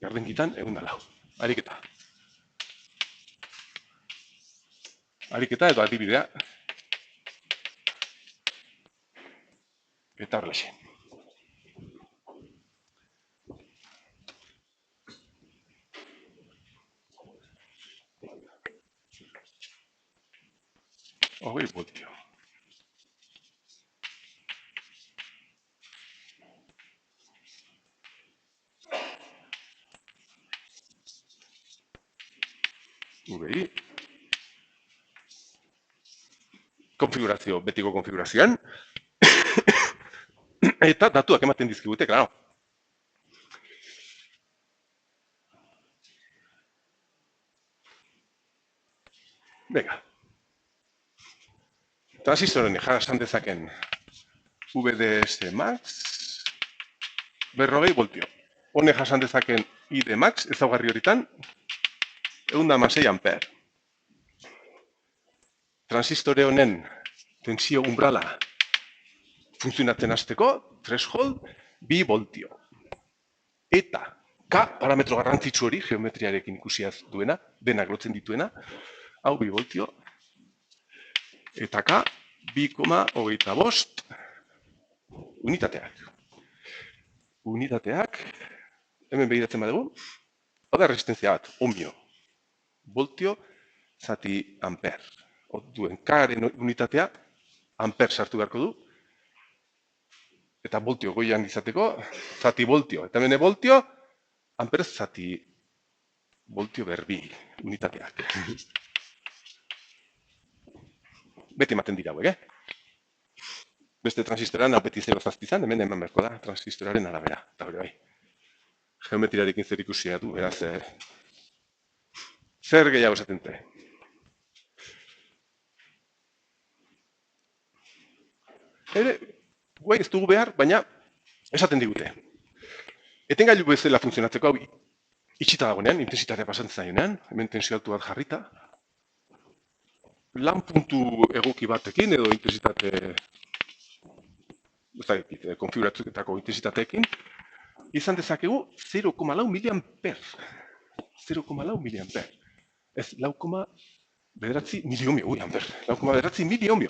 gardenkitan 104. Ariketa. Ariketa edo adibidea. Eta horrelaxe. Hogei voltio. VI. Konfigurazio, betiko konfigurazioan. Eta datuak ematen dizkigute, klaro. Venga. Transistoren jasan dezaken VDS max, 40 voltio. Honek jasan dezaken ID max, ezaugarri horitan, 106 ampere. Transistore honen tensio umbrala funtzionatzen hasteko, threshold, 2 voltio. Eta K parametro garrantzitsu hori, geometriarekin ikusiaz duena, denak lotzen dituena, hau 2 voltio. Eta K, 2,25 unitateak. Unitateak, hemen begiratzen badugu, hau da resistentzia bat, ohmio. Voltio, zati amper. Duen K-aren unitatea, amper sartu beharko du. Eta voltio goian izateko, zati voltio. Eta hemen voltio, amper zati voltio berbi unitateak. Beti ematen dira hauek, Beste transistoran, hau beti 0,7 izan, hemen eman beharko da, transistoraren arabera. Eta hori bai. Geometriarekin zer ikusia du, beraz, zer gehiago esaten dute. Guai ez dugu behar, baina esaten digute. Etengailu bezala funtzionatzeko hau itxita dagoenean, intensitatea pasatzen zaionean, hemen tensio altu bat jarrita. Lan puntu egoki batekin edo intensitate konfiguratutako intensitateekin, izan dezakegu 0,4 miliamper. 0,4 miliamper. Ez, 4,9 miliomio. Ui, amper. 4,9 miliomio.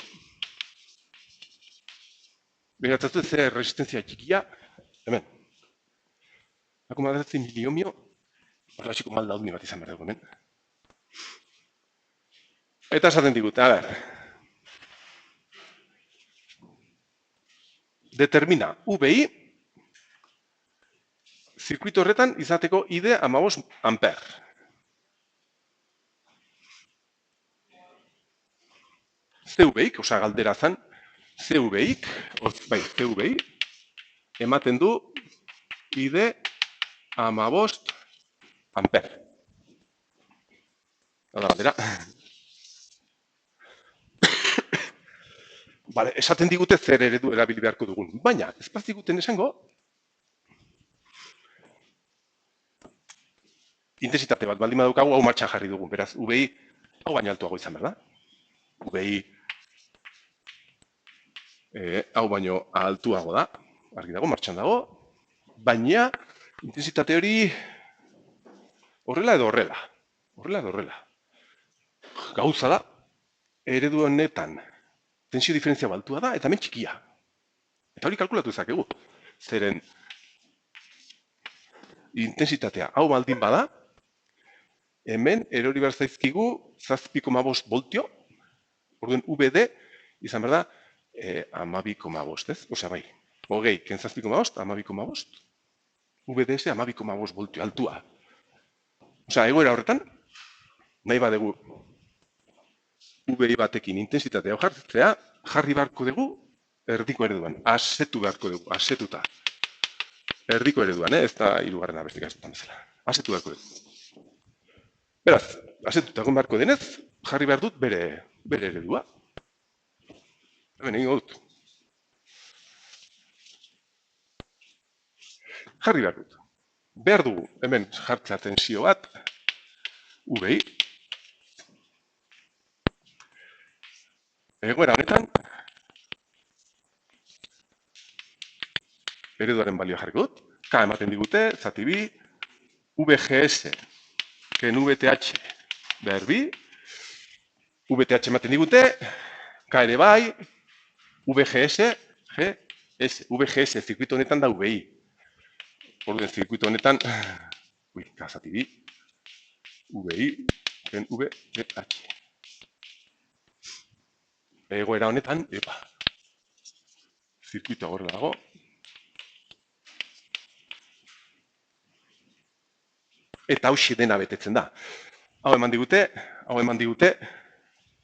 Begiratzatu zer resistentzia txikia, hemen. 4,9 miliomio, horrela txiko malda honi bat izan behar dugu hemen. Eta esaten digute, a ber. Determina VI, zirkuito horretan izateko ID 15 amper. CVIk, osa galdera zan, CVIk, CVI, ematen du ID 15 amper. Hala galdera. Bale, esaten digute zer eredu erabili beharko dugun. Baina, ez baziguten esango, intensitate bat baldin badaukagu hau martxan jarri dugu. Beraz, VI hau baino altuago izan behar da. VI hau baino altuago da. Argi dago, martxan dago. Baina, intensitate hori horrela edo horrela. Horrela edo horrela. Gauza da, eredu honetan tensio diferentzia baltua da, eta hemen txikia. Eta hori kalkulatu ezakegu. Zeren, intensitatea hau baldin bada, hemen erori behar zaizkigu 7,5 voltio, orduen VD, izan behar da, 12,5, ez? Osea, bai, hogei, ken 7,5, 12,5, VDS 12,5 voltio altua. Osea, egoera horretan, nahi badegu VI batekin intensitatea jartzea, jarri beharko dugu erdiko ereduan. Asetu beharko dugu, asetuta. Erdiko ereduan, ez da hirugarrena beste gazetan bezala. Asetu beharko dugu. Beraz, asetuta egon beharko denez, jarri behar dut bere eredua. Hemen egingo dut. Jarri behar dut. Behar dugu, hemen jartzea tensio bat, VI. Egoera honetan, ereduaren balioa jarriko dut. K ematen digute, zati bi, VGS, ken VTH behar bi, VTH ematen digute, K ere bai, VGS, VGS zirkuito honetan da VI. Orduen zirkuito honetan, kasati bi, VI, ken VTH. Egoera honetan, zirkuitoa horrela dago. Eta hauxe dena betetzen da. Hau eman digute,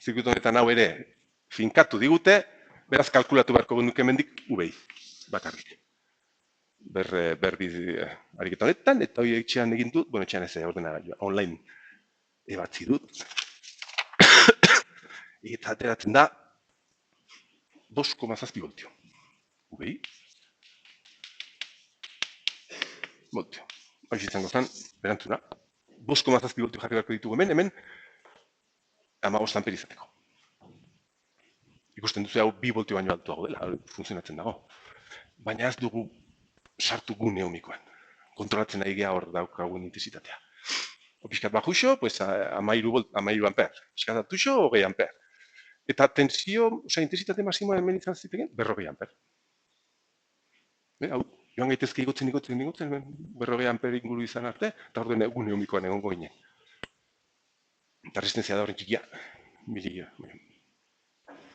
zirkuito honetan hau ere finkatu digute, beraz kalkulatu beharko genuke hemendik VI, bakarrik. Berbi ariketa honetan, eta hori etxean egin dut, etxean ez ordenagailuan, online ebatzi dut. Eta ateratzen da 2,7 voltio. VI. Voltio. Hau izango zen, berantzuna. 2,7 voltio jarri beharko ditugu hemen 15 ampere izateko. Ikusten duzu hau 2 voltio baino altuago dela, funtzionatzen dago. Baina ez dugu sartu gune ohmikoan. Kontrolatzen nahi geha hor daukagun intensitatea. Piskat bajuxo, pues 13 amper. Piskat atuxo, 20 amper. Eta tensio, intensitate maximoa hemen izan ziteken, 40 amper. Hau, joan gaitezke igotzen, 40 amper inguru izan arte, eta orduen gune ohmikoan egongo ginen. Eta resistentzia da horren txikia,